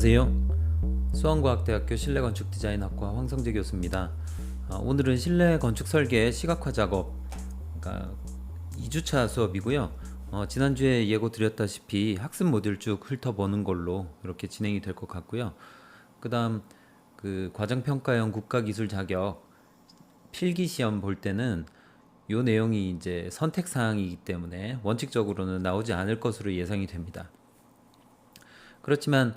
안녕하세요. 수원과학대학교 실내건축디자인학과 황성재 교수입니다. 오늘은 실내 건축 설계 시각화 작업, 그러니까 2주차 수업이고요. 지난주에 예고 드렸다시피 학습 모듈 쭉 훑어보는 걸로 이렇게 진행이 될 것 같고요. 그 다음 그 과정평가형 국가기술 자격 필기 시험 볼 때는 요 내용이 이제 선택 사항이기 때문에 원칙적으로는 나오지 않을 것으로 예상이 됩니다. 그렇지만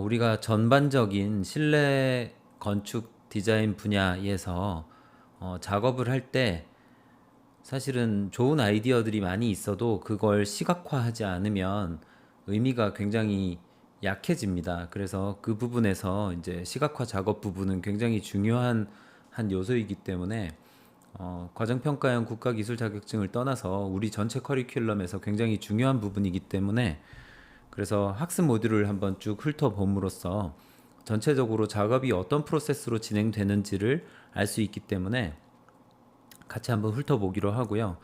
우리가 전반적인 실내 건축 디자인 분야에서 작업을 할 때 사실은 좋은 아이디어들이 많이 있어도 그걸 시각화하지 않으면 의미가 굉장히 약해집니다. 그래서 그 부분에서 이제 시각화 작업 부분은 굉장히 중요한 한 요소이기 때문에 과정평가형 국가기술 자격증을 떠나서 우리 전체 커리큘럼에서 굉장히 중요한 부분이기 때문에 그래서 학습 모듈을 한번 쭉 훑어봄으로써 전체적으로 작업이 어떤 프로세스로 진행되는지를 알 수 있기 때문에 같이 한번 훑어보기로 하고요.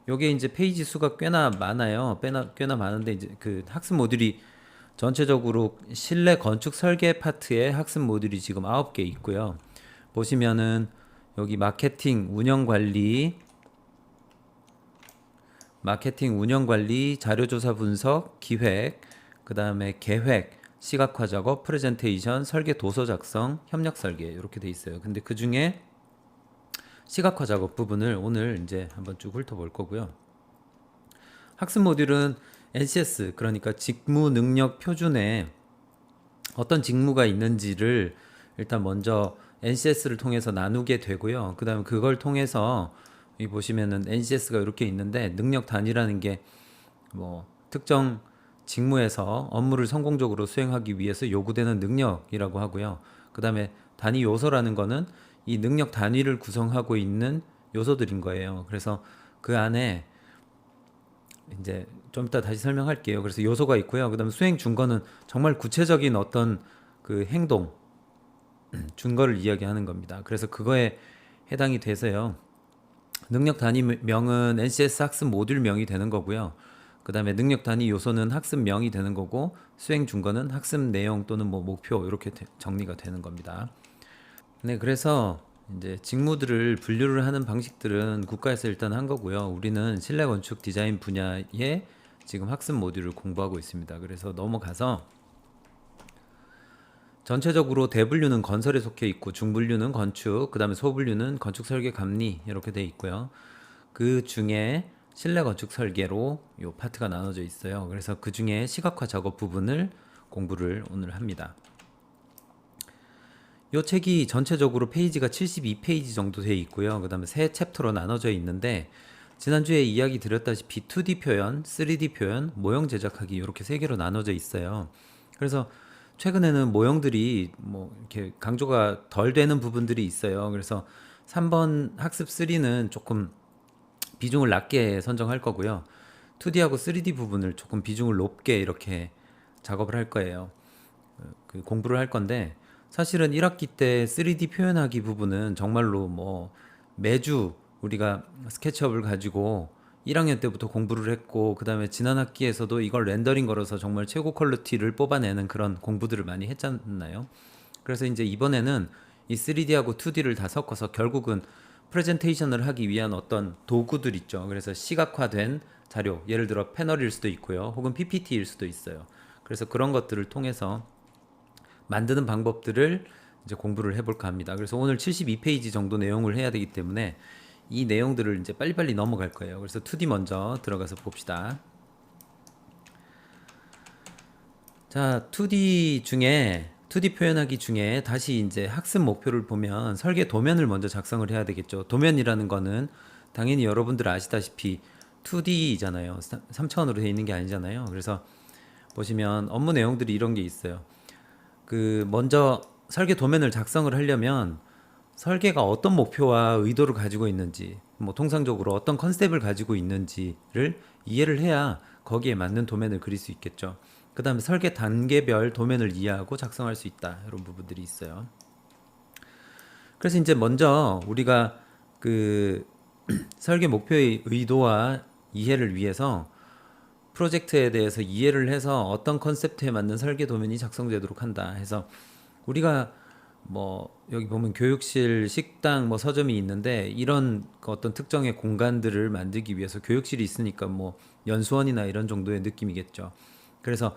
요게 이제 페이지 수가 꽤나 많아요. 꽤나 많은데 이제 그 학습 모듈이 전체적으로 실내 건축 설계 파트에 학습 모듈이 지금 9개 있고요. 보시면은 여기 마케팅, 운영 관리, 자료조사 분석, 기획, 그 다음에 계획, 시각화 작업, 프레젠테이션, 설계 도서 작성, 협력 설계 이렇게 돼 있어요. 근데 그 중에 시각화 작업 부분을 오늘 이제 한번 쭉 훑어볼 거고요. 학습 모듈은 NCS, 그러니까 직무 능력 표준에 어떤 직무가 있는지를 일단 먼저 NCS를 통해서 나누게 되고요. 그 다음에 그걸 통해서 이 보시면은 NCS가 이렇게 있는데 능력 단위라는 게 뭐 특정 직무에서 업무를 성공적으로 수행하기 위해서 요구되는 능력이라고 하고요. 그 다음에 단위 요소라는 거는 이 능력 단위를 구성하고 있는 요소들인 거예요. 그래서 그 안에 이제 좀 이따 다시 설명할게요. 그래서 요소가 있고요. 그 다음에 수행 준거는 정말 구체적인 어떤 그 행동, 준거를 이야기하는 겁니다. 그래서 그거에 해당이 돼서요. 능력 단위명은 NCS 학습 모듈명이 되는 거고요. 그 다음에 능력 단위 요소는 학습명이 되는 거고 수행 준거는 학습 내용 또는 뭐 목표 이렇게 정리가 되는 겁니다. 네, 그래서 이제 직무들을 분류를 하는 방식들은 국가에서 일단 한 거고요. 우리는 실내 건축 디자인 분야에 지금 학습 모듈을 공부하고 있습니다. 그래서 넘어가서 전체적으로 대분류는 건설에 속해 있고 중분류는 건축, 그 다음에 소분류는 건축 설계 감리 이렇게 돼 있고요. 그 중에 실내 건축 설계로 요 파트가 나눠져 있어요. 그래서 그 중에 시각화 작업 부분을 공부를 오늘 합니다. 요 책이 전체적으로 페이지가 72페이지 정도 돼 있고요. 그 다음에 세 챕터로 나눠져 있는데 지난주에 이야기 드렸다시피 2D 표현, 3D 표현, 모형 제작하기 이렇게 세 개로 나눠져 있어요. 그래서 최근에는 모형들이 뭐 이렇게 강조가 덜 되는 부분들이 있어요. 그래서 3번 학습 3는 조금 비중을 낮게 선정할 거고요. 2D하고 3D 부분을 조금 비중을 높게 이렇게 작업을 할 거예요. 그 공부를 할 건데 사실은 1학기 때 3D 표현하기 부분은 정말로 뭐 매주 우리가 스케치업을 가지고 1학년 때부터 공부를 했고 그 다음에 지난 학기에서도 이걸 렌더링 걸어서 정말 최고 퀄리티를 뽑아내는 그런 공부들을 많이 했잖아요. 그래서 이제 이번에는 이 3D하고 2D를 다 섞어서 결국은 프레젠테이션을 하기 위한 어떤 도구들 있죠. 그래서 시각화된 자료, 예를 들어 패널일 수도 있고요. 혹은 PPT일 수도 있어요. 그래서 그런 것들을 통해서 만드는 방법들을 이제 공부를 해볼까 합니다. 그래서 오늘 72페이지 정도 내용을 해야 되기 때문에 이 내용들을 이제 빨리빨리 넘어갈 거예요. 그래서 2D 먼저 들어가서 봅시다. 자, 2D 표현하기 중에 다시 이제 학습 목표를 보면 설계 도면을 먼저 작성을 해야 되겠죠. 도면이라는 거는 당연히 여러분들 아시다시피 2D잖아요. 3차원으로 되어 있는 게 아니잖아요. 그래서 보시면 업무 내용들이 이런 게 있어요. 그 먼저 설계 도면을 작성을 하려면 설계가 어떤 목표와 의도를 가지고 있는지, 뭐 통상적으로 어떤 컨셉을 가지고 있는지를 이해를 해야 거기에 맞는 도면을 그릴 수 있겠죠. 그 다음에 설계 단계별 도면을 이해하고 작성할 수 있다. 이런 부분들이 있어요. 그래서 이제 먼저 우리가 그 설계 목표의 의도와 이해를 위해서 프로젝트에 대해서 이해를 해서 어떤 컨셉트에 맞는 설계 도면이 작성되도록 한다 해서 우리가 뭐 여기 보면 교육실, 식당, 뭐 서점이 있는데 이런 그 어떤 특정의 공간들을 만들기 위해서 교육실이 있으니까 뭐 연수원이나 이런 정도의 느낌이겠죠. 그래서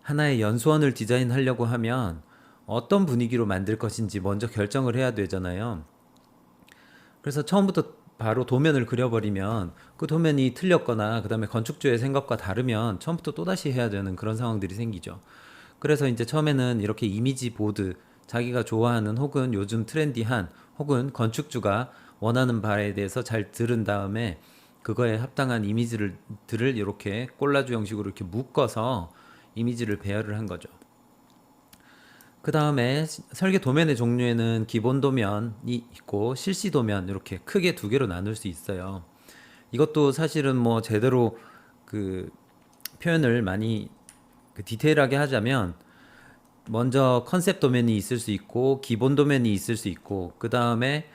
하나의 연수원을 디자인하려고 하면 어떤 분위기로 만들 것인지 먼저 결정을 해야 되잖아요. 그래서 처음부터 바로 도면을 그려버리면 그 도면이 틀렸거나 그 다음에 건축주의 생각과 다르면 처음부터 또다시 해야 되는 그런 상황들이 생기죠. 그래서 이제 처음에는 이렇게 이미지 보드, 자기가 좋아하는 혹은 요즘 트렌디한 혹은 건축주가 원하는 바에 대해서 잘 들은 다음에 그거에 합당한 이미지들을 이렇게 콜라주 형식으로 이렇게 묶어서 이미지를 배열을 한 거죠. 그 다음에 설계 도면의 종류에는 기본 도면이 있고 실시 도면 이렇게 크게 두 개로 나눌 수 있어요. 이것도 사실은 뭐 제대로 그 표현을 많이 디테일하게 하자면 먼저 컨셉 도면이 있을 수 있고 기본 도면이 있을 수 있고 그 다음에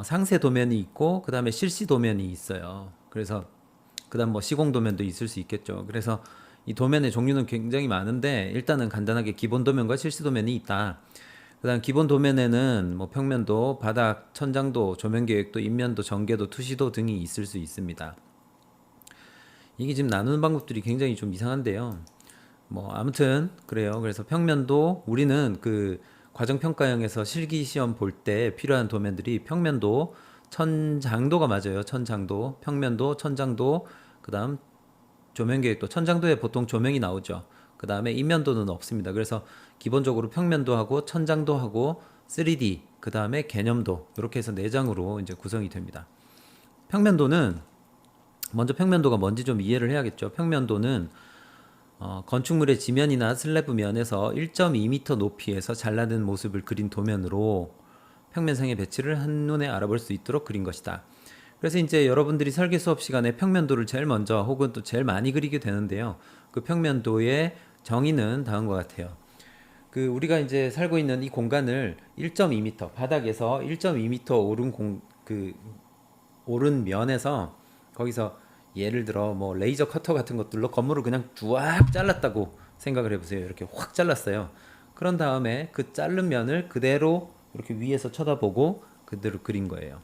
상세 도면이 있고 그 다음에 실시 도면이 있어요. 그래서 그 다음 뭐 시공 도면도 있을 수 있겠죠. 그래서 이 도면의 종류는 굉장히 많은데 일단은 간단하게 기본 도면과 실시 도면이 있다. 그 다음 기본 도면에는 뭐 평면도, 바닥, 천장도, 조명 계획도, 인면도, 전개도, 투시도 등이 있을 수 있습니다. 이게 지금 나누는 방법들이 굉장히 좀 이상한데요. 뭐 아무튼 그래요. 그래서 평면도 우리는 그 과정평가형에서 실기시험 볼 때 필요한 도면들이 평면도, 천장도가 맞아요. 천장도, 평면도, 천장도, 그다음 조명계획도 천장도에 보통 조명이 나오죠. 그 다음에 인면도는 없습니다. 그래서 기본적으로 평면도 하고 천장도 하고 3D 그 다음에 개념도 이렇게 해서 4장으로 이제 구성이 됩니다. 평면도는 먼저 평면도가 뭔지 좀 이해를 해야겠죠. 평면도는 건축물의 지면이나 슬래브 면에서 1.2m 높이에서 잘라낸 모습을 그린 도면으로 평면상의 배치를 한눈에 알아볼 수 있도록 그린 것이다. 그래서 이제 여러분들이 설계 수업 시간에 평면도를 제일 먼저 혹은 또 제일 많이 그리게 되는데요. 그 평면도의 정의는 다음과 같아요. 그 우리가 이제 살고 있는 이 공간을 1.2m 바닥에서 1.2m 오른 면에서 거기서 예를 들어 뭐 레이저 커터 같은 것들로 건물을 그냥 쫙 잘랐다고 생각을 해보세요. 이렇게 확 잘랐어요. 그런 다음에 그 자른 면을 그대로 이렇게 위에서 쳐다보고 그대로 그린 거예요.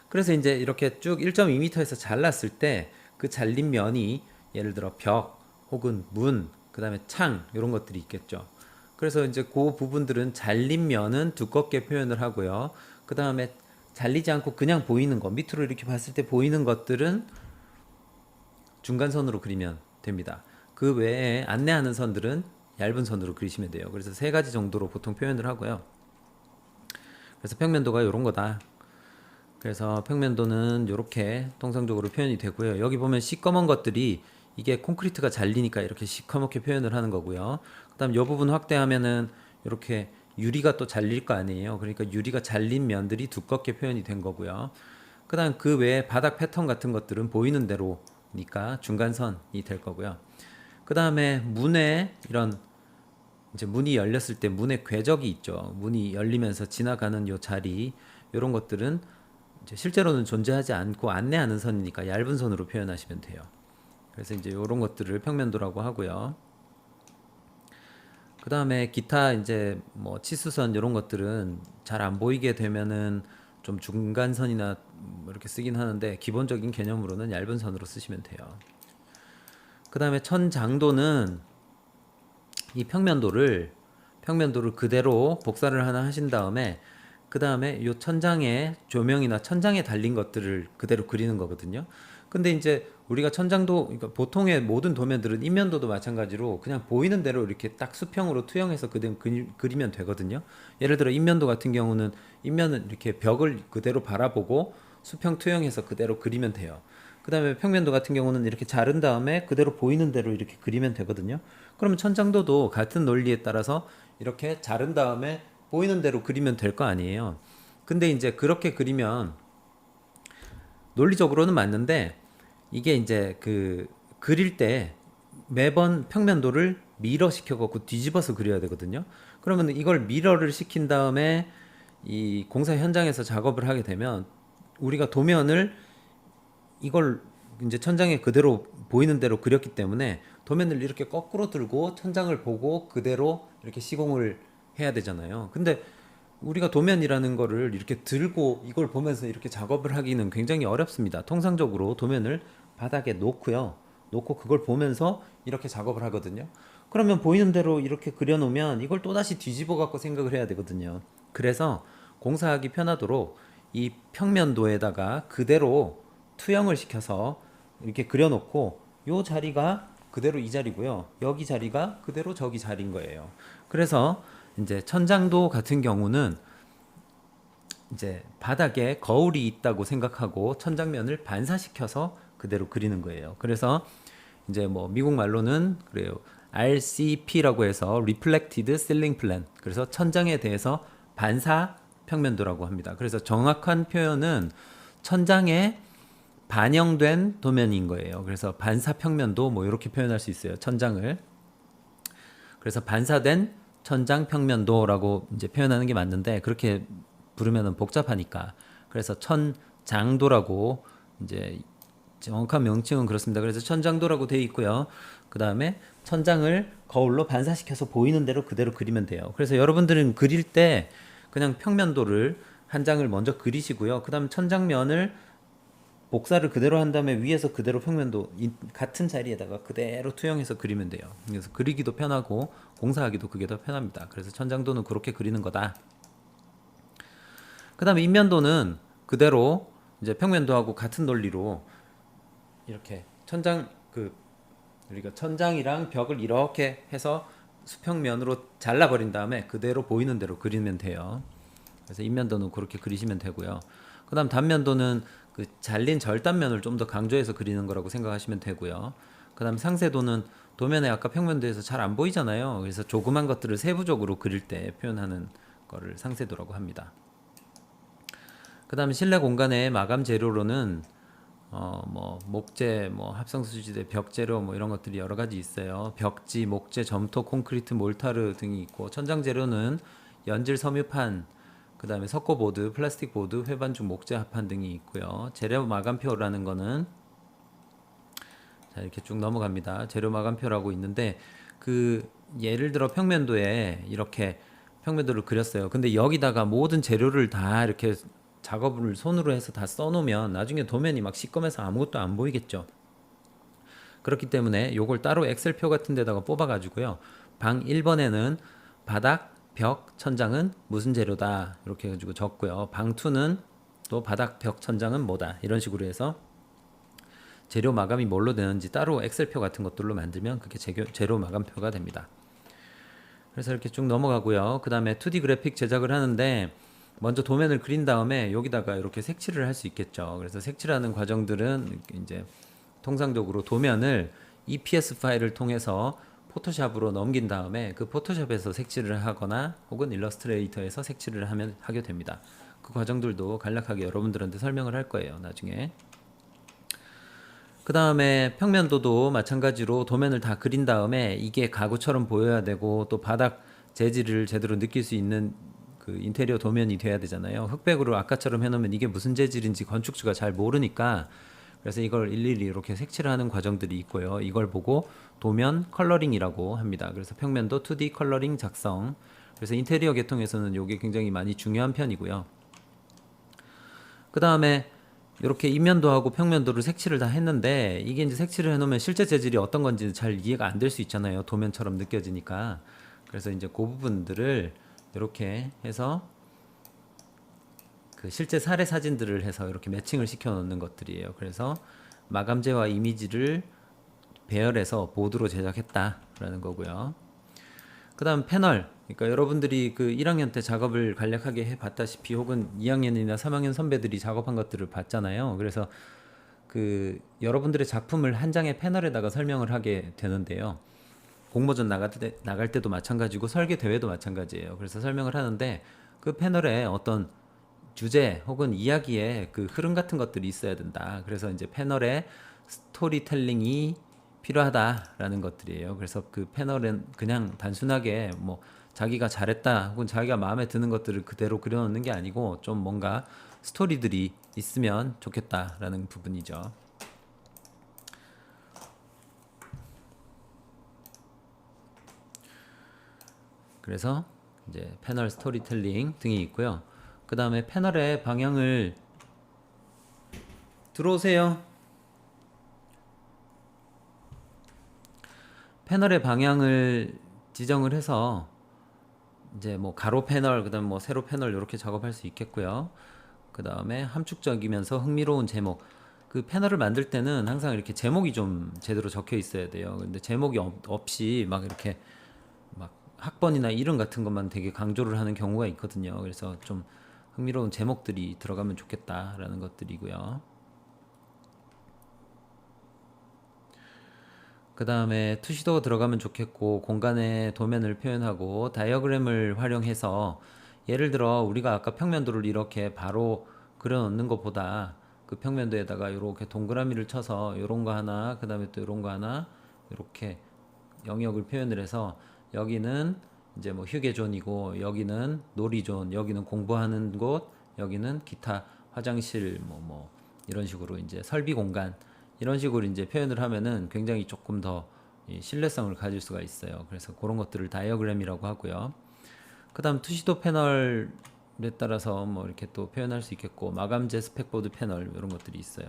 그래서 이제 이렇게 쭉 1.2m에서 잘랐을 때 그 잘린 면이 예를 들어 벽 혹은 문, 그 다음에 창 이런 것들이 있겠죠. 그래서 이제 그 부분들은 잘린 면은 두껍게 표현을 하고요. 그 다음에 잘리지 않고 그냥 보이는 것, 밑으로 이렇게 봤을 때 보이는 것들은 중간선으로 그리면 됩니다. 그 외에 안내하는 선들은 얇은 선으로 그리시면 돼요. 그래서 3가지 정도로 보통 표현을 하고요. 그래서 평면도가 이런 거다. 그래서 평면도는 이렇게 통상적으로 표현이 되고요. 여기 보면 시꺼먼 것들이 이게 콘크리트가 잘리니까 이렇게 시커멓게 표현을 하는 거고요. 그 다음 이 부분 확대하면은 이렇게 유리가 또 잘릴 거 아니에요. 그러니까 유리가 잘린 면들이 두껍게 표현이 된 거고요. 그 다음 그 외에 바닥 패턴 같은 것들은 보이는 대로니까 중간선이 될 거고요. 그 다음에 문에 이런 이제 문이 열렸을 때 문에 궤적이 있죠. 문이 열리면서 지나가는 요 자리 이런 것들은 이제 실제로는 존재하지 않고 안내하는 선이니까 얇은 선으로 표현하시면 돼요. 그래서 이제 이런 것들을 평면도라고 하고요. 그 다음에 기타 이제 뭐 치수선 이런 것들은 잘 안 보이게 되면은 좀 중간선이나 뭐 이렇게 쓰긴 하는데 기본적인 개념으로는 얇은 선으로 쓰시면 돼요. 그 다음에 천장도는 이 평면도를 그대로 복사를 하나 하신 다음에 그 다음에 요 천장에 조명이나 천장에 달린 것들을 그대로 그리는 거거든요. 근데 이제 우리가 천장도 그러니까 보통의 모든 도면들은 인면도도 마찬가지로 그냥 보이는 대로 이렇게 딱 수평으로 투영해서 그대로 그리면 되거든요. 예를 들어 인면도 같은 경우는 인면은 이렇게 벽을 그대로 바라보고 수평 투영해서 그대로 그리면 돼요. 그 다음에 평면도 같은 경우는 이렇게 자른 다음에 그대로 보이는 대로 이렇게 그리면 되거든요. 그러면 천장도도 같은 논리에 따라서 이렇게 자른 다음에 보이는 대로 그리면 될 거 아니에요. 근데 이제 그렇게 그리면 논리적으로는 맞는데 이게 이제 그 그릴 때 매번 평면도를 미러 시켜갖고 뒤집어서 그려야 되거든요. 그러면 이걸 미러를 시킨 다음에 이 공사 현장에서 작업을 하게 되면 우리가 도면을 이걸 이제 천장에 그대로 보이는 대로 그렸기 때문에 도면을 이렇게 거꾸로 들고 천장을 보고 그대로 이렇게 시공을 해야 되잖아요. 근데 우리가 도면이라는 거를 이렇게 들고 이걸 보면서 이렇게 작업을 하기는 굉장히 어렵습니다. 통상적으로 도면을 바닥에 놓고요. 놓고 그걸 보면서 이렇게 작업을 하거든요. 그러면 보이는 대로 이렇게 그려놓으면 이걸 또다시 뒤집어 갖고 생각을 해야 되거든요. 그래서 공사하기 편하도록 이 평면도에다가 그대로 투영을 시켜서 이렇게 그려놓고 요 자리가 그대로 이 자리고요. 여기 자리가 그대로 저기 자리인 거예요. 그래서 이제 천장도 같은 경우는 이제 바닥에 거울이 있다고 생각하고 천장면을 반사시켜서 그대로 그리는 거예요. 그래서 이제 뭐 미국 말로는 그래요. RCP라고 해서 Reflected Ceiling Plan. 그래서 천장에 대해서 반사 평면도라고 합니다. 그래서 정확한 표현은 천장에 반영된 도면인 거예요. 그래서 반사 평면도 뭐 이렇게 표현할 수 있어요. 천장을. 그래서 반사된 천장 평면도라고 이제 표현하는 게 맞는데 그렇게 부르면은 복잡하니까. 그래서 천장도라고 이제 정확한 명칭은 그렇습니다. 그래서 천장도라고 되어 있고요. 그 다음에 천장을 거울로 반사시켜서 보이는 대로 그대로 그리면 돼요. 그래서 여러분들은 그릴 때 그냥 평면도를 한 장을 먼저 그리시고요. 그 다음 천장면을 복사를 그대로 한 다음에 위에서 그대로 평면도 같은 자리에다가 그대로 투영해서 그리면 돼요. 그래서 그리기도 편하고 공사하기도 그게 더 편합니다. 그래서 천장도는 그렇게 그리는 거다. 그 다음에 인면도는 그대로 이제 평면도하고 같은 논리로 이렇게 천장 우리가 천장이랑 벽을 이렇게 해서 수평면으로 잘라버린 다음에 그대로 보이는 대로 그리면 돼요. 그래서 인면도는 그렇게 그리시면 되고요. 그 다음 단면도는 그 잘린 절단면을 좀 더 강조해서 그리는 거라고 생각하시면 되고요. 그 다음 상세도는 도면에 아까 평면도에서 잘 안 보이잖아요. 그래서 조그만 것들을 세부적으로 그릴 때 표현하는 거를 상세도라고 합니다. 그 다음 실내 공간의 마감 재료로는 뭐 목재, 뭐 합성수지대, 벽재료 뭐 이런 것들이 여러 가지 있어요. 벽지, 목재, 점토, 콘크리트, 몰타르 등이 있고 천장 재료는 연질 섬유판, 그 다음에 석고보드, 플라스틱 보드, 회반죽, 목재 합판 등이 있고요. 재료 마감표라는 거는 자 이렇게 쭉 넘어갑니다. 재료 마감표라고 있는데 그 예를 들어 평면도에 이렇게 평면도를 그렸어요. 근데 여기다가 모든 재료를 다 이렇게 작업을 손으로 해서 다 써놓으면 나중에 도면이 막 시꺼매서 아무것도 안 보이겠죠. 그렇기 때문에 요걸 따로 엑셀표 같은 데다가 뽑아 가지고요. 방 1번에는 바닥, 벽, 천장은 무슨 재료다 이렇게 해가지고 적고요. 방 2는 또 바닥, 벽, 천장은 뭐다 이런 식으로 해서 재료 마감이 뭘로 되는지 따로 엑셀표 같은 것들로 만들면 그게 재료 마감표가 됩니다. 그래서 이렇게 쭉 넘어가고요. 그 다음에 2D 그래픽 제작을 하는데 먼저 도면을 그린 다음에 여기다가 이렇게 색칠을 할 수 있겠죠. 그래서 색칠하는 과정들은 이제 통상적으로 도면을 EPS 파일을 통해서 포토샵으로 넘긴 다음에 그 포토샵에서 색칠을 하거나 혹은 일러스트레이터에서 색칠을 하게 됩니다. 그 과정들도 간략하게 여러분들한테 설명을 할 거예요. 나중에. 그 다음에 평면도도 마찬가지로 도면을 다 그린 다음에 이게 가구처럼 보여야 되고 또 바닥 재질을 제대로 느낄 수 있는 그 인테리어 도면이 돼야 되잖아요. 흑백으로 아까처럼 해놓으면 이게 무슨 재질인지 건축주가 잘 모르니까 그래서 이걸 일일이 이렇게 색칠하는 과정들이 있고요. 이걸 보고 도면 컬러링이라고 합니다. 그래서 평면도 2D 컬러링 작성. 그래서 인테리어 계통에서는 이게 굉장히 많이 중요한 편이고요. 그 다음에 이렇게 인면도하고 평면도를 색칠을 다 했는데 이게 이제 색칠을 해놓으면 실제 재질이 어떤 건지 잘 이해가 안 될 수 있잖아요. 도면처럼 느껴지니까. 그래서 이제 그 부분들을 이렇게 해서 그 실제 사례 사진들을 해서 이렇게 매칭을 시켜 놓는 것들이에요. 그래서 마감재와 이미지를 배열해서 보드로 제작했다라는 거고요. 그 다음 패널. 그러니까 여러분들이 그 1학년 때 작업을 간략하게 해봤다시피 혹은 2학년이나 3학년 선배들이 작업한 것들을 봤잖아요. 그래서 그 여러분들의 작품을 한 장의 패널에다가 설명을 하게 되는데요. 공모전 나갈 때도 마찬가지고 설계 대회도 마찬가지예요. 그래서 설명을 하는데 그 패널에 어떤 주제 혹은 이야기의 그 흐름 같은 것들이 있어야 된다. 그래서 이제 패널에 스토리텔링이 필요하다라는 것들이에요. 그래서 그 패널은 그냥 단순하게 뭐 자기가 잘했다 혹은 자기가 마음에 드는 것들을 그대로 그려놓는 게 아니고 좀 뭔가 스토리들이 있으면 좋겠다라는 부분이죠. 그래서 이제 패널 스토리텔링 등이 있고요. 그 다음에 패널의 방향을 들어오세요. 패널의 방향을 지정을 해서 이제 뭐 가로 패널, 그다음 뭐 세로 패널 이렇게 작업할 수 있겠고요. 그 다음에 함축적이면서 흥미로운 제목. 그 패널을 만들 때는 항상 이렇게 제목이 좀 제대로 적혀 있어야 돼요. 근데 제목이 없이 막 이렇게 막 학번이나 이름 같은 것만 되게 강조를 하는 경우가 있거든요. 그래서 좀 흥미로운 제목들이 들어가면 좋겠다라는 것들이고요. 그 다음에 투시도가 들어가면 좋겠고, 공간의 도면을 표현하고 다이어그램을 활용해서, 예를 들어 우리가 아까 평면도를 이렇게 바로 그려놓는 것보다 그 평면도에다가 이렇게 동그라미를 쳐서 요런 거 하나, 그 다음에 또 요런 거 하나 이렇게 영역을 표현을 해서, 여기는 이제 뭐 휴게존이고, 여기는 놀이존, 여기는 공부하는 곳, 여기는 기타 화장실, 뭐 이런 식으로 이제 설비 공간, 이런 식으로 이제 표현을 하면은 굉장히 조금 더 신뢰성을 가질 수가 있어요. 그래서 그런 것들을 다이어그램이라고 하고요. 그다음 투시도 패널에 따라서 뭐 이렇게 또 표현할 수 있겠고, 마감재 스펙보드 패널 이런 것들이 있어요.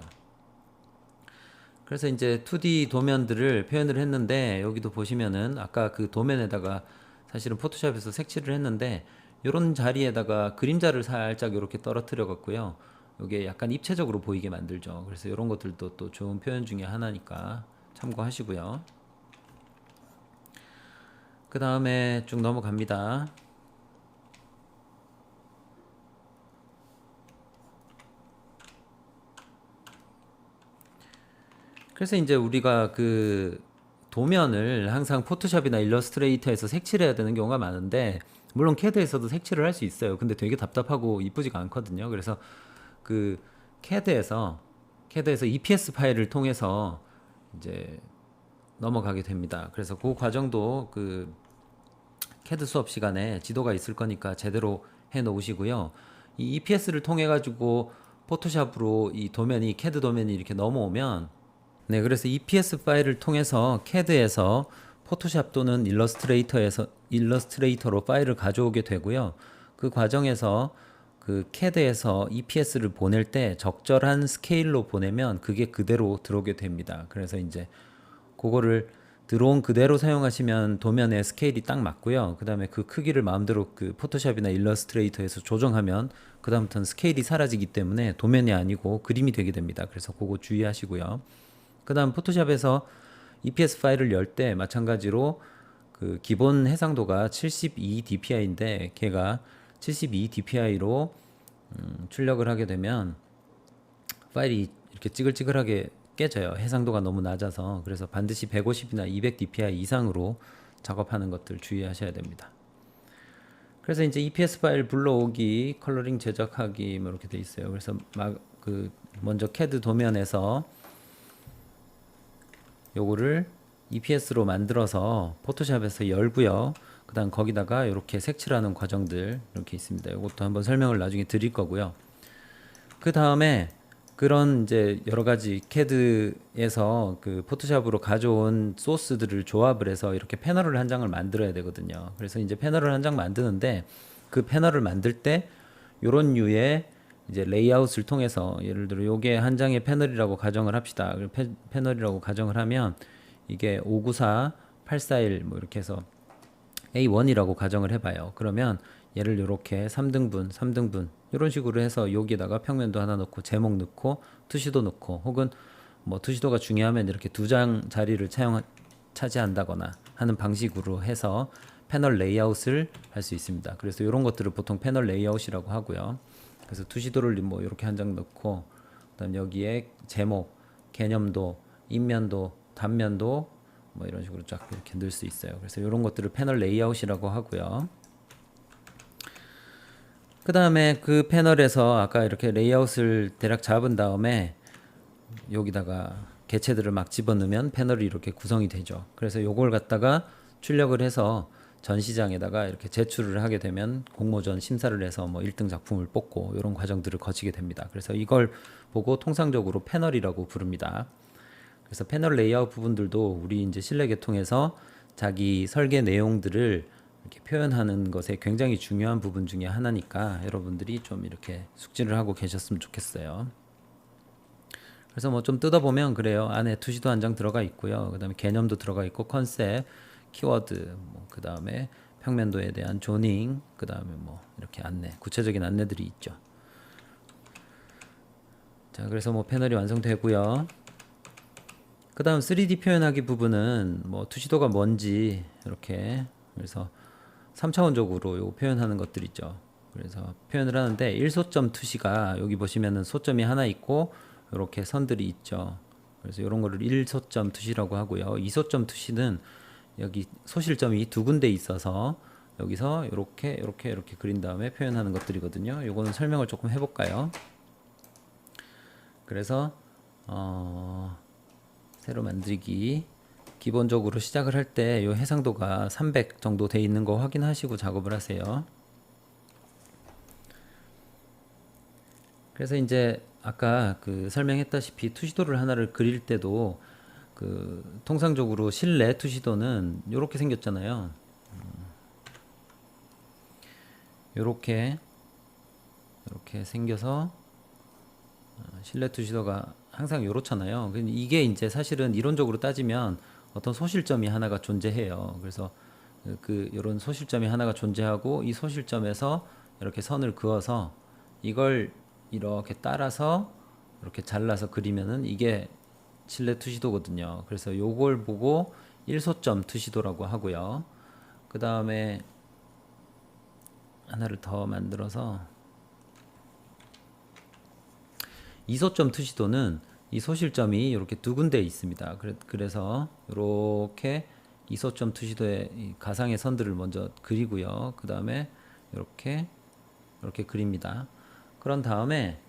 그래서 이제 2D 도면들을 표현을 했는데, 여기도 보시면은 아까 그 도면에다가 사실은 포토샵에서 색칠을 했는데, 이런 자리에다가 그림자를 살짝 이렇게 떨어뜨려 갖고요. 이게 약간 입체적으로 보이게 만들죠. 그래서 이런 것들도 또 좋은 표현 중에 하나니까 참고하시고요. 그 다음에 쭉 넘어갑니다. 그래서 이제 우리가 그 도면을 항상 포토샵이나 일러스트레이터에서 색칠해야 되는 경우가 많은데, 물론 캐드에서도 색칠을 할 수 있어요. 근데 되게 답답하고 이쁘지가 않거든요. 그래서 그 캐드에서 EPS 파일을 통해서 이제 넘어가게 됩니다. 그래서 그 과정도 그 캐드 수업 시간에 지도가 있을 거니까 제대로 해 놓으시고요. 이 EPS를 통해 가지고 포토샵으로 이 도면이, 캐드 도면이 이렇게 넘어오면, 네, 그래서 EPS 파일을 통해서 캐드에서 포토샵 또는 일러스트레이터로 파일을 가져오게 되고요. 그 과정에서 그 캐드에서 EPS를 보낼 때 적절한 스케일로 보내면 그게 그대로 들어오게 됩니다. 그래서 이제 그거를 들어온 그대로 사용하시면 도면의 스케일이 딱 맞고요. 그 다음에 그 크기를 마음대로 그 포토샵이나 일러스트레이터에서 조정하면 그 다음부터는 스케일이 사라지기 때문에 도면이 아니고 그림이 되게 됩니다. 그래서 그거 주의하시고요. 그 다음 포토샵에서 EPS 파일을 열 때 마찬가지로 그 기본 해상도가 72 dpi인데, 걔가 72 dpi로 출력을 하게 되면 파일이 이렇게 찌글찌글하게 깨져요. 해상도가 너무 낮아서. 그래서 반드시 150이나 200 dpi 이상으로 작업하는 것들 주의하셔야 됩니다. 그래서 이제 EPS 파일 불러오기, 컬러링 제작하기 뭐 이렇게 돼 있어요. 그래서 먼저 캐드 도면에서 요거를 EPS로 만들어서 포토샵에서 열고요. 그 다음 거기다가 이렇게 색칠하는 과정들 이렇게 있습니다. 이것도 한번 설명을 나중에 드릴 거고요. 그 다음에 그런 이제 여러 가지 캐드에서 그 포토샵으로 가져온 소스들을 조합을 해서 이렇게 패널을 한 장을 만들어야 되거든요. 그래서 이제 패널을 한 장 만드는데, 그 패널을 만들 때 요런 류의 이제 레이아웃을 통해서, 예를 들어 요게 한 장의 패널이라고 가정을 합시다. 패널이라고 가정을 하면 이게 594, 841 뭐 이렇게 해서 A1이라고 가정을 해봐요. 그러면 얘를 이렇게 3등분, 3등분 이런 식으로 해서 여기에다가 평면도 하나 넣고 제목 넣고 투시도 넣고, 혹은 뭐 투시도가 중요하면 이렇게 두 장 자리를 차지한다거나 하는 방식으로 해서 패널 레이아웃을 할 수 있습니다. 그래서 이런 것들을 보통 패널 레이아웃이라고 하고요. 그래서 투시도를 뭐 이렇게 한 장 넣고, 그다음 여기에 제목, 개념도, 인면도, 단면도 뭐 이런 식으로 쫙 이렇게 넣을 수 있어요. 그래서 이런 것들을 패널 레이아웃이라고 하고요. 그 다음에 그 패널에서 아까 이렇게 레이아웃을 대략 잡은 다음에 여기다가 개체들을 막 집어넣으면 패널이 이렇게 구성이 되죠. 그래서 요걸 갖다가 출력을 해서 전시장에다가 이렇게 제출을 하게 되면 공모전 심사를 해서 뭐 1등 작품을 뽑고 이런 과정들을 거치게 됩니다. 그래서 이걸 보고 통상적으로 패널이라고 부릅니다. 그래서 패널 레이아웃 부분들도 우리 이제 실내 계통에서 자기 설계 내용들을 이렇게 표현하는 것에 굉장히 중요한 부분 중에 하나니까 여러분들이 좀 이렇게 숙지를 하고 계셨으면 좋겠어요. 그래서 뭐 좀 뜯어보면 그래요. 안에 투시도 한 장 들어가 있고요. 그 다음에 개념도 들어가 있고 컨셉, 키워드, 그 다음에 평면도에 대한 조닝, 그 다음에 뭐 이렇게 안내, 구체적인 안내들이 있죠. 자, 그래서 뭐 패널이 완성되고요. 그 다음 3D 표현하기 부분은 뭐 투시도가 뭔지 이렇게, 그래서 3차원적으로 요 표현하는 것들 있죠. 그래서 표현을 하는데 1소점 투시가 여기 보시면은 소점이 하나 있고 이렇게 선들이 있죠. 그래서 이런 거를 1소점 투시라고 하고요. 2소점 투시는 여기 소실점이 두 군데 있어서 여기서 이렇게 그린 다음에 표현하는 것들이거든요. 요거는 설명을 조금 해볼까요? 그래서 새로 만들기, 기본적으로 시작을 할 때 이 해상도가 300 정도 돼 있는 거 확인하시고 작업을 하세요. 그래서 이제 아까 그 설명했다시피 투시도를 하나를 그릴 때도 그 통상적으로 실내 투시도는 이렇게 생겼잖아요. 이렇게 생겨서 실내 투시도가 항상 이렇잖아요. 이게 이제 사실은 이론적으로 따지면 어떤 소실점이 하나가 존재해요. 그래서 그 이런 소실점이 하나가 존재하고 이 소실점에서 이렇게 선을 그어서 이걸 이렇게 따라서 이렇게 잘라서 그리면은 이게 실내 투시도거든요. 그래서 요걸 보고 1소점 투시도라고 하고요. 그 다음에 하나를 더 만들어서 2소점 투시도는 이 소실점이 이렇게 두 군데 있습니다. 그래서 이렇게 2소점 투시도의 가상의 선들을 먼저 그리고요. 그 다음에 이렇게 그립니다. 그런 다음에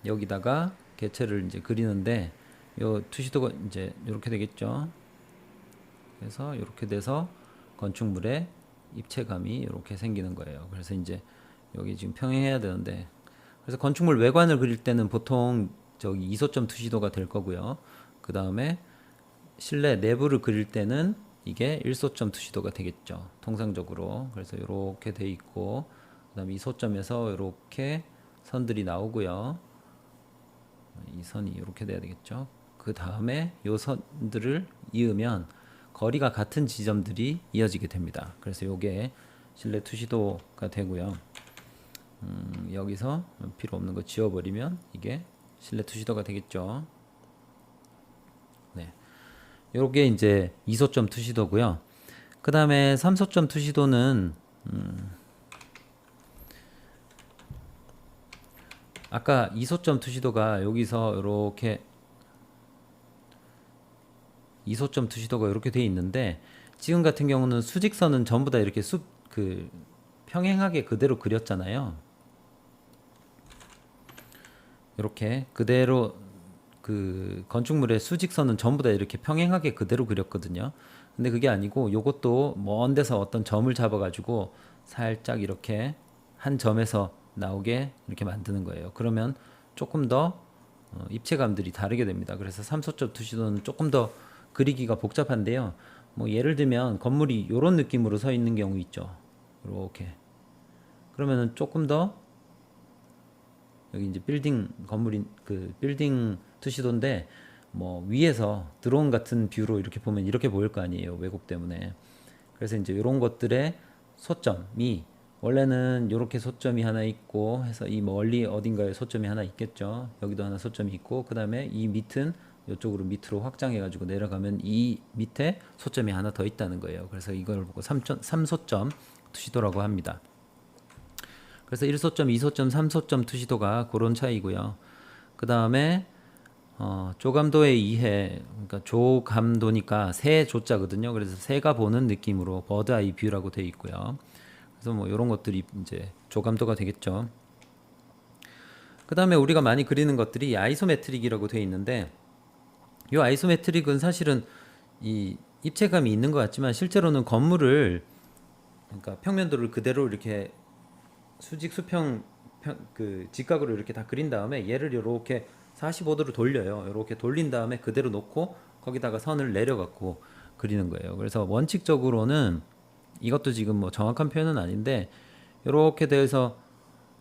여기다가 개체를 이제 그리는데 요 투시도가 이제 이렇게 되겠죠. 그래서 이렇게 돼서 건축물의 입체감이 이렇게 생기는 거예요. 그래서 이제 여기 지금 평행해야 되는데, 그래서 건축물 외관을 그릴 때는 보통 저기 이소점 투시도가 될 거고요. 그 다음에 실내 내부를 그릴 때는 이게 1소점 투시도가 되겠죠. 통상적으로. 그래서 이렇게 돼 있고, 그 다음에 이소점에서 이렇게 선들이 나오고요. 이 선이 이렇게 돼야 되겠죠. 그 다음에 이 선들을 이으면 거리가 같은 지점들이 이어지게 됩니다. 그래서 이게 실내 투시도가 되고요. 여기서 필요 없는 거 지워버리면 이게 실내 투시도가 되겠죠. 네, 요게 이제 2소점 투시도고요. 그 다음에 3소점 투시도는 아까 2소점 투시도가 여기서 이렇게 2소점 투시도가 이렇게 돼 있는데, 지금 같은 경우는 수직선은 전부 다 이렇게 평행하게 그대로 그렸잖아요. 이렇게 그대로 그 건축물의 수직선은 전부 다 이렇게 평행하게 그대로 그렸거든요. 근데 그게 아니고 요것도 먼 데서 어떤 점을 잡아 가지고 살짝 이렇게 한 점에서 나오게 이렇게 만드는 거예요. 그러면 조금 더 입체감들이 다르게 됩니다. 그래서 3소점 투시도는 조금 더 그리기가 복잡한데요. 뭐 예를 들면 건물이 이런 느낌으로 서 있는 경우 있죠. 이렇게. 그러면은 조금 더 여기 이제 건물인 그 빌딩 투시도인데 뭐 위에서 드론 같은 뷰로 이렇게 보면 이렇게 보일 거 아니에요. 왜곡 때문에. 그래서 이제 이런 것들의 소점이 원래는 이렇게 소점이 하나 있고 해서 이 멀리 어딘가에 소점이 하나 있겠죠. 여기도 하나 소점이 있고, 그 다음에 이 밑은 이쪽으로 밑으로 확장해 가지고 내려가면 이 밑에 소점이 하나 더 있다는 거예요. 그래서 이걸 보고 3소점 투시도라고 합니다. 그래서 1소점, 2소점, 3소점 투시도가 그런 차이고요. 그 다음에 조감도의 이해, 그러니까 조감도니까 새 조자거든요. 그래서 새가 보는 느낌으로 버드 아이 뷰라고 되어 있고요. 그래서 뭐 이런 것들이 이제 조감도가 되겠죠. 그 다음에 우리가 많이 그리는 것들이 아이소메트릭이라고 되어 있는데, 이 아이소메트릭은 사실은 이 입체감이 있는 것 같지만 실제로는 건물을, 그러니까 평면도를 그대로 이렇게 수직 수평 그 직각으로 이렇게 다 그린 다음에 얘를 이렇게 45도로 돌려요. 이렇게 돌린 다음에 그대로 놓고 거기다가 선을 내려갖고 그리는 거예요. 그래서 원칙적으로는 이것도 지금 뭐 정확한 표현은 아닌데 이렇게 돼서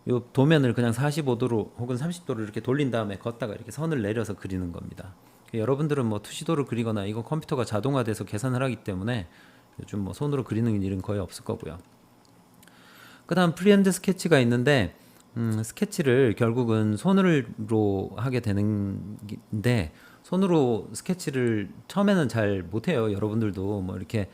요 도면을 그냥 45도로 혹은 30도로 이렇게 돌린 다음에 걷다가 이렇게 선을 내려서 그리는 겁니다. 여러분들은 뭐 투시도를 그리거나 이거 컴퓨터가 자동화돼서 계산을 하기 때문에 요즘 뭐 손으로 그리는 일은 거의 없을 거고요. 그 다음 프리핸드 스케치가 있는데 스케치를 결국은 손으로 하게 되는데 손으로 스케치를 처음에는 잘 못해요. 여러분들도 뭐 이렇게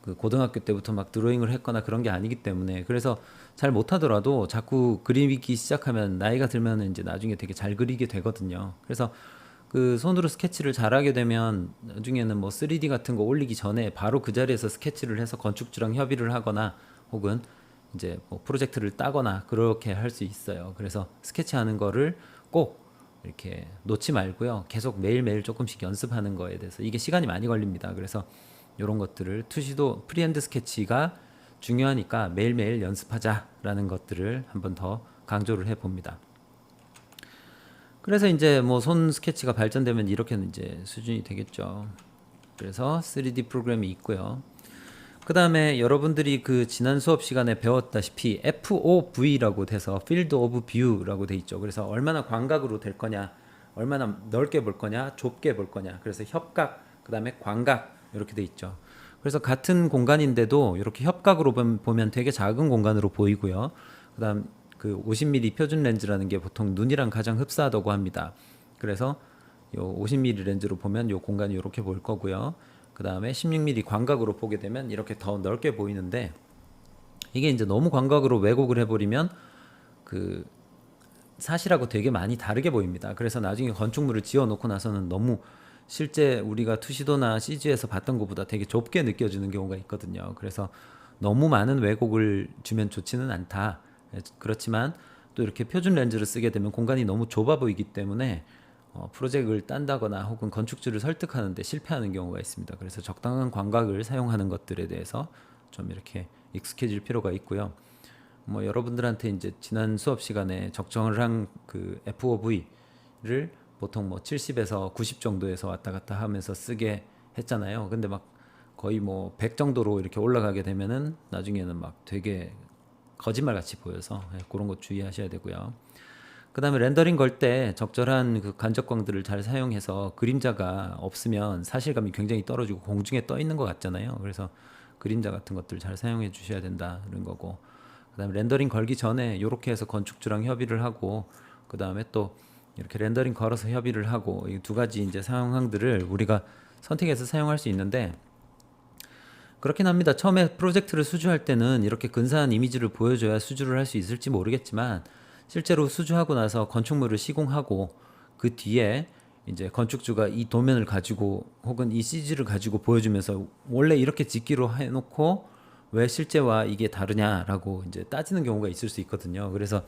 그 고등학교 때부터 막 드로잉을 했거나 그런 게 아니기 때문에 그래서 잘 못하더라도 자꾸 그리기 시작하면 나이가 들면 이제 나중에 되게 잘 그리게 되거든요. 그래서 그 손으로 스케치를 잘하게 되면 나중에는 뭐 3D 같은 거 올리기 전에 바로 그 자리에서 스케치를 해서 건축주랑 협의를 하거나 혹은 이제 뭐 프로젝트를 따거나 그렇게 할 수 있어요. 그래서 스케치하는 거를 꼭 이렇게 놓지 말고요. 계속 매일매일 조금씩 연습하는 거에 대해서 이게 시간이 많이 걸립니다. 그래서 이런 것들을 투시도 프리핸드 스케치가 중요하니까 매일매일 연습하자라는 것들을 한번 더 강조를 해 봅니다. 그래서 이제 뭐 손 스케치가 발전되면 이렇게는 이제 수준이 되겠죠. 그래서 3D 프로그램이 있고요. 그 다음에 여러분들이 그 지난 수업 시간에 배웠다시피 FOV라고 돼서 Field of View라고 돼 있죠. 그래서 얼마나 광각으로 될 거냐, 얼마나 넓게 볼 거냐, 좁게 볼 거냐. 그래서 협각, 그 다음에 광각 이렇게 돼 있죠. 그래서 같은 공간인데도 이렇게 협각으로 보면 되게 작은 공간으로 보이고요. 그 다음 그 50mm 표준 렌즈라는 게 보통 눈이랑 가장 흡사하다고 합니다. 그래서 요 50mm 렌즈로 보면 요 공간이 이렇게 보일 거고요. 그 다음에 16mm 광각으로 보게 되면 이렇게 더 넓게 보이는데 이게 이제 너무 광각으로 왜곡을 해버리면 그 사실하고 되게 많이 다르게 보입니다. 그래서 나중에 건축물을 지어 놓고 나서는 너무 실제 우리가 투시도나 CG에서 봤던 것보다 되게 좁게 느껴지는 경우가 있거든요. 그래서 너무 많은 왜곡을 주면 좋지는 않다. 그렇지만 또 이렇게 표준 렌즈를 쓰게 되면 공간이 너무 좁아 보이기 때문에 프로젝트를 딴다거나 혹은 건축주를 설득하는데 실패하는 경우가 있습니다. 그래서 적당한 광각을 사용하는 것들에 대해서 좀 이렇게 익숙해질 필요가 있고요. 뭐 여러분들한테 이제 지난 수업 시간에 적정을 한 그 FOV를 보통 뭐 70에서 90 정도에서 왔다 갔다 하면서 쓰게 했잖아요. 근데 막 거의 뭐 100 정도로 이렇게 올라가게 되면은 나중에는 막 되게 거짓말 같이 보여서 그런 거 주의하셔야 되고요. 그 다음에 렌더링 걸 때 적절한 그 간접광들을 잘 사용해서 그림자가 없으면 사실감이 굉장히 떨어지고 공중에 떠 있는 것 같잖아요. 그래서 그림자 같은 것들 잘 사용해 주셔야 된다는 거고, 그 다음에 렌더링 걸기 전에 이렇게 해서 건축주랑 협의를 하고, 그 다음에 또 이렇게 렌더링 걸어서 협의를 하고, 이 두 가지 이제 사용항들을 우리가 선택해서 사용할 수 있는데, 그렇긴 합니다. 처음에 프로젝트를 수주할 때는 이렇게 근사한 이미지를 보여줘야 수주를 할 수 있을지 모르겠지만 실제로 수주하고 나서 건축물을 시공하고 그 뒤에 이제 건축주가 이 도면을 가지고 혹은 이 CG를 가지고 보여주면서 원래 이렇게 짓기로 해놓고 왜 실제와 이게 다르냐라고 이제 따지는 경우가 있을 수 있거든요. 그래서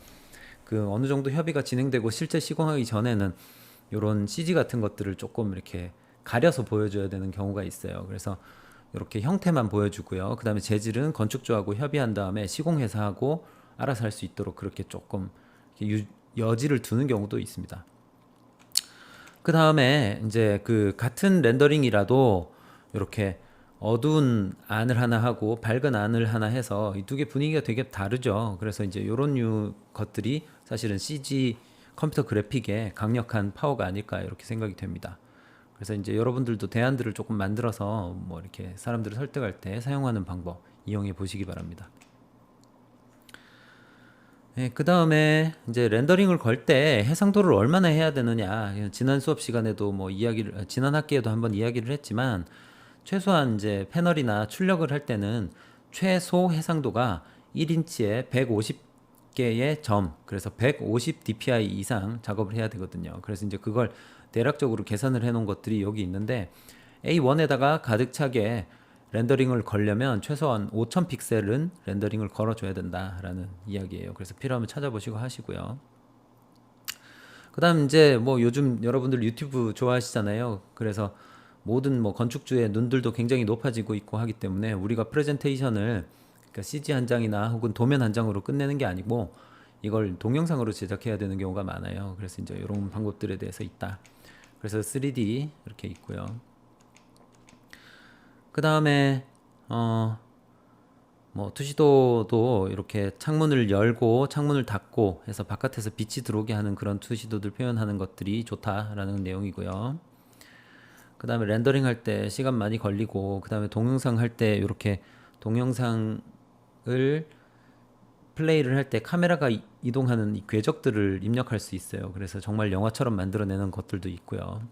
그 어느 정도 협의가 진행되고 실제 시공하기 전에는 이런 CG 같은 것들을 조금 이렇게 가려서 보여줘야 되는 경우가 있어요. 그래서 이렇게 형태만 보여주고요. 그 다음에 재질은 건축주하고 협의한 다음에 시공해서 하고 알아서 할 수 있도록 그렇게 조금 여지를 두는 경우도 있습니다. 그 다음에 이제 그 같은 렌더링이라도 이렇게 어두운 안을 하나 하고 밝은 안을 하나 해서 이 두 개 분위기가 되게 다르죠. 그래서 이제 이런 류 것들이 사실은 CG 컴퓨터 그래픽의 강력한 파워가 아닐까 이렇게 생각이 됩니다. 그래서 이제 여러분들도 대안들을 조금 만들어서 뭐 이렇게 사람들을 설득할 때 사용하는 방법 이용해 보시기 바랍니다. 네, 그 다음에 이제 렌더링을 걸 때 해상도를 얼마나 해야 되느냐. 지난 수업 시간에도 뭐 지난 학기에도 한번 이야기를 했지만, 최소한 이제 패널이나 출력을 할 때는 최소 해상도가 1인치에 150개의 점, 그래서 150 dpi 이상 작업을 해야 되거든요. 그래서 이제 그걸 대략적으로 계산을 해 놓은 것들이 여기 있는데, A1에다가 가득 차게 렌더링을 걸려면 최소한 5000 픽셀은 렌더링을 걸어줘야 된다라는 이야기예요. 그래서 필요하면 찾아보시고 하시고요. 그 다음 이제 뭐 요즘 여러분들 유튜브 좋아하시잖아요. 그래서 모든 뭐 건축주의 눈들도 굉장히 높아지고 있고 하기 때문에 우리가 프레젠테이션을 그러니까 CG 한 장이나 혹은 도면 한 장으로 끝내는 게 아니고 이걸 동영상으로 제작해야 되는 경우가 많아요. 그래서 이제 이런 방법들에 대해서 있다. 그래서 3D 이렇게 있고요. 그 다음에 뭐 투시도도 이렇게 창문을 열고 창문을 닫고 해서 바깥에서 빛이 들어오게 하는 그런 투시도들 표현하는 것들이 좋다라는 내용이고요. 그 다음에 렌더링 할 때 시간 많이 걸리고, 그 다음에 동영상 할 때 이렇게 동영상을 플레이를 할 때 카메라가 이동하는 이 궤적들을 입력할 수 있어요. 그래서 정말 영화처럼 만들어내는 것들도 있고요.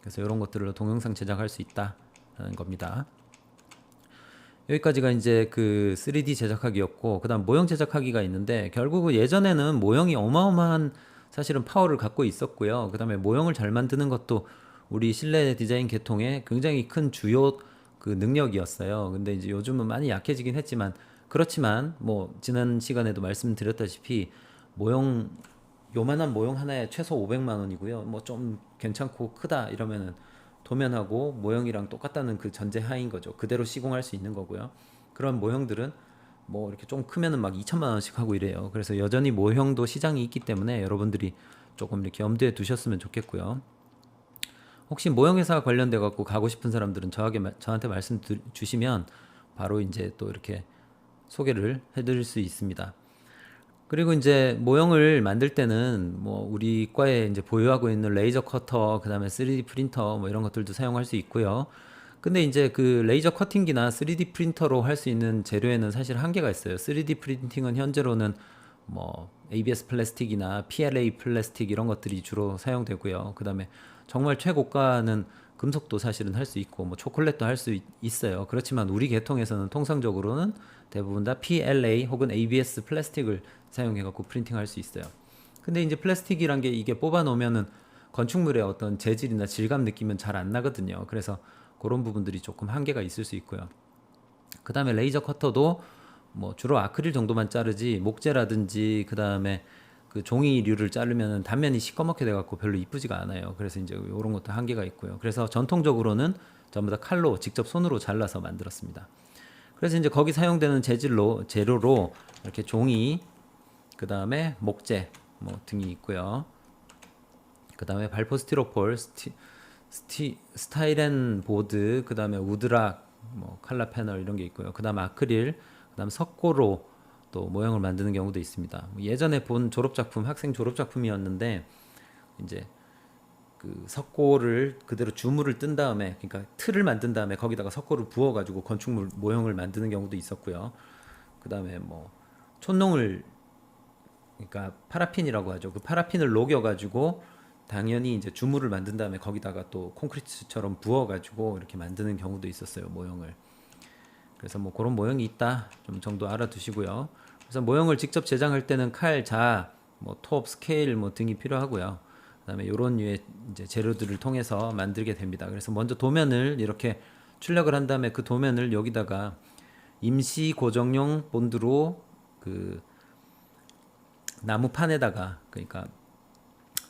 그래서 이런 것들로 동영상 제작할 수 있다라는 겁니다. 여기까지가 이제 그 3D 제작하기였고, 그 다음 모형 제작하기가 있는데, 결국은 예전에는 모형이 어마어마한 사실은 파워를 갖고 있었고요. 그 다음에 모형을 잘 만드는 것도 우리 실내 디자인 계통의 굉장히 큰 주요 그 능력이었어요. 근데 이제 요즘은 많이 약해지긴 했지만, 그렇지만 뭐 지난 시간에도 말씀드렸다시피 모형, 요만한 모형 하나에 최소 500만 원이고요. 뭐 좀 괜찮고 크다 이러면은 도면하고 모형이랑 똑같다는 그 전제 하인 거죠. 그대로 시공할 수 있는 거고요. 그런 모형들은 뭐 이렇게 좀 크면은 막 2천만 원씩 하고 이래요. 그래서 여전히 모형도 시장이 있기 때문에 여러분들이 조금 이렇게 염두에 두셨으면 좋겠고요. 혹시 모형회사 관련돼 갖고 가고 싶은 사람들은 저한테 말씀 주시면 바로 이제 또 이렇게 소개를 해드릴 수 있습니다. 그리고 이제 모형을 만들 때는 뭐 우리 과에 이제 보유하고 있는 레이저 커터, 그다음에 3D 프린터 뭐 이런 것들도 사용할 수 있고요. 근데 이제 그 레이저 커팅기나 3D 프린터로 할 수 있는 재료에는 사실 한계가 있어요. 3D 프린팅은 현재로는 뭐 ABS 플라스틱이나 PLA 플라스틱 이런 것들이 주로 사용되고요. 그다음에 정말 최고가는 금속도 사실은 할 수 있고 뭐 초콜릿도 할 수 있어요. 그렇지만 우리 계통에서는 통상적으로는 대부분 다 PLA 혹은 ABS 플라스틱을 사용해 갖고 프린팅할 수 있어요. 근데 이제 플라스틱이란 게 이게 뽑아 놓으면은 건축물의 어떤 재질이나 질감 느낌은 잘 안 나거든요. 그래서 그런 부분들이 조금 한계가 있을 수 있고요. 그 다음에 레이저 커터도 뭐 주로 아크릴 정도만 자르지 목재라든지 그 다음에 그 종이류를 자르면 단면이 시꺼멓게 돼갖고 별로 이쁘지가 않아요. 그래서 이제 이런 것도 한계가 있고요. 그래서 전통적으로는 전부 다 칼로 직접 손으로 잘라서 만들었습니다. 그래서 이제 거기 사용되는 재료로 이렇게 종이, 그 다음에 목재 뭐 등이 있고요. 그 다음에 발포 스티로폴, 스타일렌 보드, 그 다음에 우드락, 뭐 칼라 패널 이런 게 있고요. 그 다음 아크릴, 그 다음 석고로 또 모형을 만드는 경우도 있습니다. 예전에 본 졸업작품, 학생 졸업작품이었는데 이제 그 석고를 그대로 주물을 뜬 다음에, 그러니까 틀을 만든 다음에 거기다가 석고를 부어가지고 건축물 모형을 만드는 경우도 있었고요. 그 다음에 뭐 촌농을, 그러니까 파라핀이라고 하죠. 그 파라핀을 녹여가지고 당연히 이제 주물을 만든 다음에 거기다가 또 콘크리트처럼 부어가지고 이렇게 만드는 경우도 있었어요, 모형을. 그래서 뭐 그런 모형이 있다 좀 정도 알아두시고요. 그래서 모형을 직접 제작할 때는 칼, 자, 뭐 톱, 스케일 뭐 등이 필요하고요. 그다음에 이런 류의 이제 재료들을 통해서 만들게 됩니다. 그래서 먼저 도면을 이렇게 출력을 한 다음에 그 도면을 여기다가 임시 고정용 본드로 그 나무판에다가, 그러니까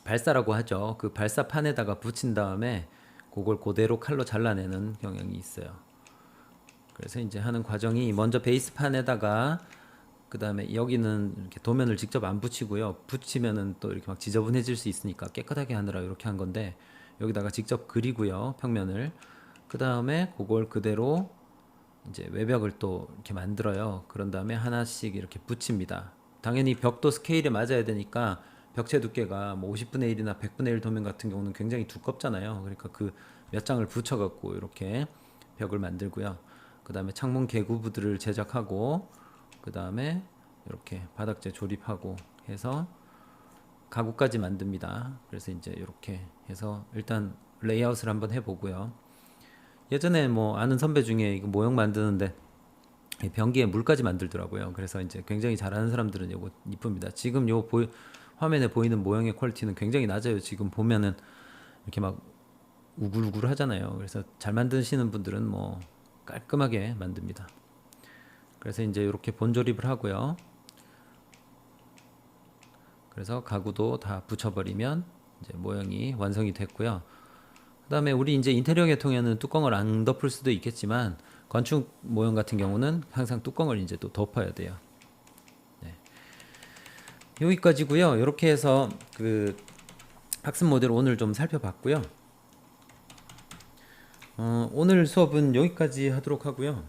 발사라고 하죠. 그 발사판에다가 붙인 다음에 그걸 그대로 칼로 잘라내는 경향이 있어요. 그래서 이제 하는 과정이 먼저 베이스판에다가, 그 다음에 여기는 이렇게 도면을 직접 안 붙이고요. 붙이면은 또 이렇게 막 지저분해질 수 있으니까 깨끗하게 하느라 이렇게 한 건데, 여기다가 직접 그리고요, 평면을. 그 다음에 그걸 그대로 이제 외벽을 또 이렇게 만들어요. 그런 다음에 하나씩 이렇게 붙입니다. 당연히 벽도 스케일에 맞아야 되니까 벽체 두께가 뭐 50분의 1이나 100분의 1 도면 같은 경우는 굉장히 두껍잖아요. 그러니까 그 몇 장을 붙여갖고 이렇게 벽을 만들고요. 그 다음에 창문 개구부들을 제작하고, 그 다음에 이렇게 바닥재 조립하고 해서 가구까지 만듭니다. 그래서 이제 이렇게 해서 일단 레이아웃을 한번 해보고요. 예전에 뭐 아는 선배 중에 이거 모형 만드는데 변기에 물까지 만들더라고요. 그래서 이제 굉장히 잘하는 사람들은 이거 이쁩니다. 지금 화면에 보이는 모형의 퀄리티는 굉장히 낮아요. 지금 보면은 이렇게 막 우글우글 하잖아요. 그래서 잘 만드시는 분들은 뭐 깔끔하게 만듭니다. 그래서 이제 이렇게 본조립을 하고요. 그래서 가구도 다 붙여버리면 이제 모형이 완성이 됐고요. 그 다음에 우리 이제 인테리어 계통에는 뚜껑을 안 덮을 수도 있겠지만 건축 모형 같은 경우는 항상 뚜껑을 이제 또 덮어야 돼요. 네. 여기까지고요. 이렇게 해서 그 학습 모델 오늘 좀 살펴봤고요. 오늘 수업은 여기까지 하도록 하고요.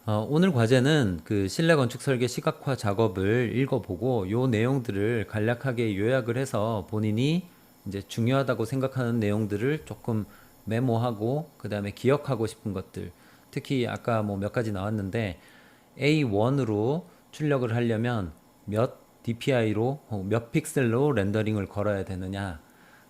오늘 과제는 그 실내 건축 설계 시각화 작업을 읽어보고 요 내용들을 간략하게 요약을 해서 본인이 이제 중요하다고 생각하는 내용들을 조금 메모하고 그 다음에 기억하고 싶은 것들, 특히 아까 뭐 몇 가지 나왔는데 A1으로 출력을 하려면 몇 DPI로 몇 픽셀로 렌더링을 걸어야 되느냐,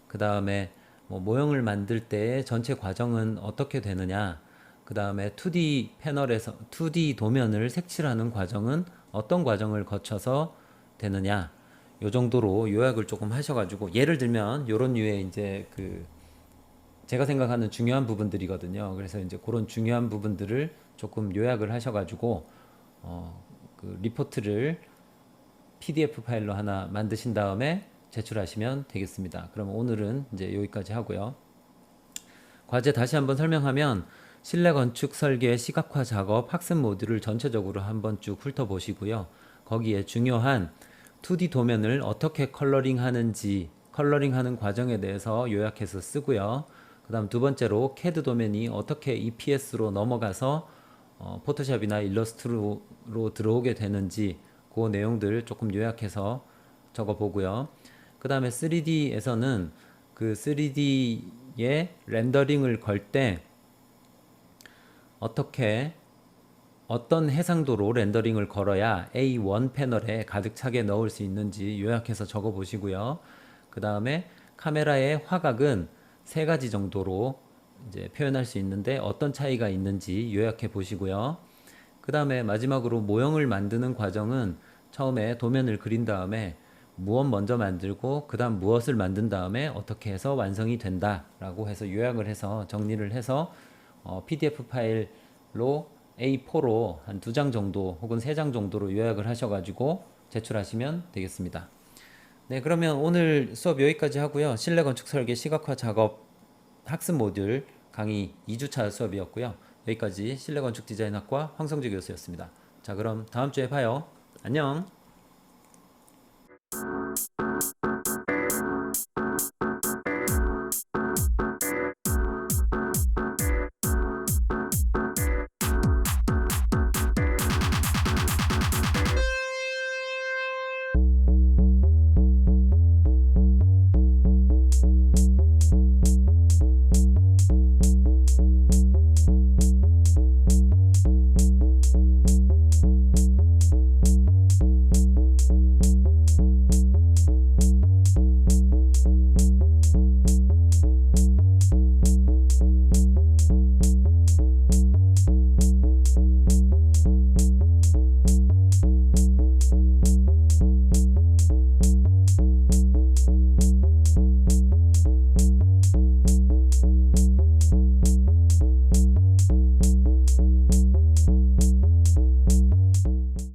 그 다음에 뭐 모형을 만들 때 전체 과정은 어떻게 되느냐, 그 다음에 2D 패널에서 2D 도면을 색칠하는 과정은 어떤 과정을 거쳐서 되느냐, 요 정도로 요약을 조금 하셔가지고, 예를 들면 요런 류의 이제 그 제가 생각하는 중요한 부분들이거든요. 그래서 이제 그런 중요한 부분들을 조금 요약을 하셔가지고 그 리포트를 PDF 파일로 하나 만드신 다음에 제출하시면 되겠습니다. 그럼 오늘은 이제 여기까지 하고요. 과제 다시 한번 설명하면, 실내 건축 설계 시각화 작업 학습 모듈을 전체적으로 한번 쭉 훑어보시고요. 거기에 중요한 2D 도면을 어떻게 컬러링 하는지, 컬러링 하는 과정에 대해서 요약해서 쓰고요. 그 다음 두 번째로 CAD 도면이 어떻게 EPS로 넘어가서 포토샵이나 일러스트로 들어오게 되는지, 그 내용들 조금 요약해서 적어보고요. 그 다음에 3D에서는 그 3D에 렌더링을 걸 때 어떻게 어떤 해상도로 렌더링을 걸어야 A1 패널에 가득 차게 넣을 수 있는지 요약해서 적어 보시고요. 그 다음에 카메라의 화각은 세 가지 정도로 이제 표현할 수 있는데 어떤 차이가 있는지 요약해 보시고요. 그 다음에 마지막으로 모형을 만드는 과정은 처음에 도면을 그린 다음에 무엇 먼저 만들고 그 다음 무엇을 만든 다음에 어떻게 해서 완성이 된다 라고 해서 요약을 해서 정리를 해서 PDF 파일로 A4로 한 2장 정도 혹은 3장 정도로 요약을 하셔가지고 제출하시면 되겠습니다. 네, 그러면 오늘 수업 여기까지 하고요. 실내 건축 설계 시각화 작업 학습 모듈 강의 2주차 수업이었고요. 여기까지 실내 건축 디자인학과 황성재 교수였습니다. 자, 그럼 다음 주에 봐요. 안녕.